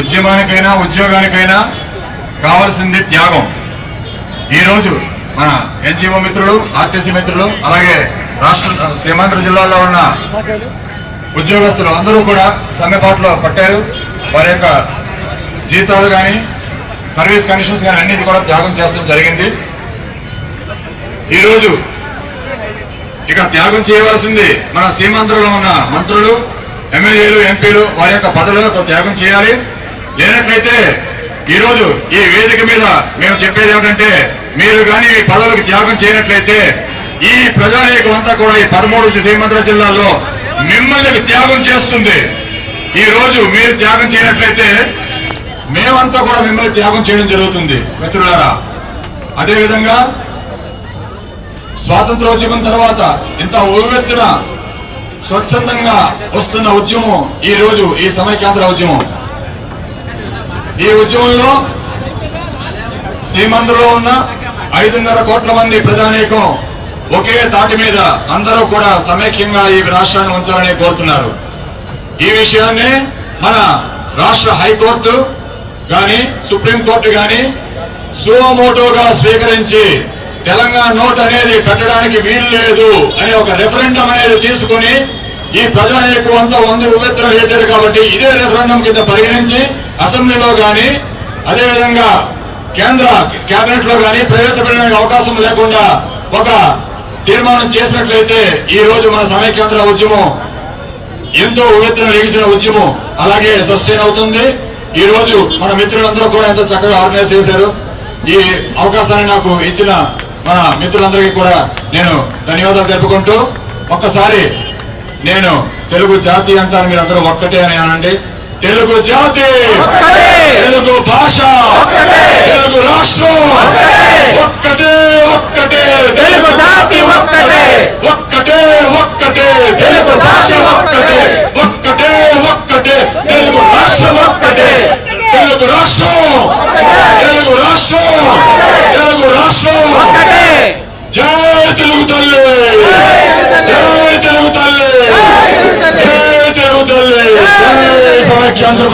ఉద్యమానికైనా ఉద్యోగానికైనా కావాల్సింది త్యాగం. ఈరోజు మన ఎన్జిఓ మిత్రులు, ఆర్టీసీ మిత్రులు, అలాగే రాష్ట్ర సీమాంధ్ర జిల్లాలో ఉన్న ఉద్యోగస్తులు అందరూ కూడా సమ్మెబాటులో పట్టారు. వారి యొక్క జీతాలు కానీ సర్వీస్ కండిషన్స్ కానీ అన్నిటి కూడా త్యాగం చేస్తడం జరిగింది. ఈరోజు ఇక త్యాగం చేయవలసింది మన సీమాంధ్రలో ఉన్న మంత్రులు, ఎమ్మెల్యేలు, ఎంపీలు వారి యొక్క పదవులకు త్యాగం చేయాలి. లేనట్లయితే ఈరోజు ఈ వేదిక మీద మేము చెప్పేది ఏమిటంటే, మీరు కానీ ఈ పదవులకు త్యాగం చేయనట్లయితే ఈ ప్రజానీకం అంతా కూడా ఈ 13 సీమాంధ్ర జిల్లాల్లో మిమ్మల్ని త్యాగం చేస్తుంది. ఈ రోజు మీరు త్యాగం చేయనట్లయితే మేమంతా కూడా మిమ్మల్ని త్యాగం చేయడం జరుగుతుంది మిత్రులారా. అదేవిధంగా స్వాతంత్రోద్యమం తర్వాత ఇంత ఉవ్వెత్తున స్వచ్ఛందంగా వస్తున్న ఉద్యమం ఈ రోజు ఈ సమైక్యాంధ్ర ఉద్యమం. ఈ ఉద్యమంలో సీమాంధ్రలో ఉన్న 5.5 కోట్ల మంది ప్రజానీకం ఒకే తాటి మీద అందరూ కూడా సమైక్యంగా ఈ రాష్ట్రాన్ని ఉంచాలని కోరుతున్నారు. ఈ విషయాన్ని మన రాష్ట్ర హైకోర్టు గాని సుప్రీంకోర్టు గాని సుమోటోగా స్వీకరించి తెలంగాణ నోట్ అనేది పెట్టడానికి వీలు లేదు అనే ఒక రెఫరెండం అనేది తీసుకుని ఈ ప్రజానీకం అంతా ఉవ్వెత్తున లేచారు కాబట్టి ఇదే రెఫరెండం కింద పరిగణించి అసెంబ్లీలో గాని అదేవిధంగా కేంద్ర కేబినెట్ లో గాని ప్రవేశపెట్టడానికి అవకాశం లేకుండా ఒక తీర్మానం చేసినట్లయితే ఈ రోజు మన సమైక్యాంధ్ర ఉద్యమం ఎంతో ఉవ్వెత్తున లేచిన ఉద్యమం అలాగే సస్టైన్ అవుతుంది. ఈ రోజు మన మిత్రులందరూ కూడా ఎంతో చక్కగా ఆర్గనైజ్ చేశారు. ఈ అవకాశాన్ని నాకు ఇచ్చిన మన మిత్రులందరికీ కూడా నేను ధన్యవాదాలు తెలుపుకుంటూ, ఒక్కసారి నేను తెలుగు జాతి అంటాను, మీరు అందరూ ఒక్కటే అని అనండి. తెలుగు జాతి, తెలుగు భాష, తెలుగు రాష్ట్రం ఒక్కటే ఒక్కటే, తెలుగు జాతి ఒక్కటే ఒక్కటే ఒక్కటే, తెలుగు భాష ఒక్కటే ఒక్కటే ఒక్కటే, తెలుగు రాష్ట్రం ఒక్కటే, తెలుగు రాష్ట్రం తెలుగు రాష్ట్రం తెలుగు రాష్ట్రం జై తెలుగు తల్లి, జై తెలుగు తల్లి, జై తెలుగు తల్లి, జై సమైక్యాంధ్ర.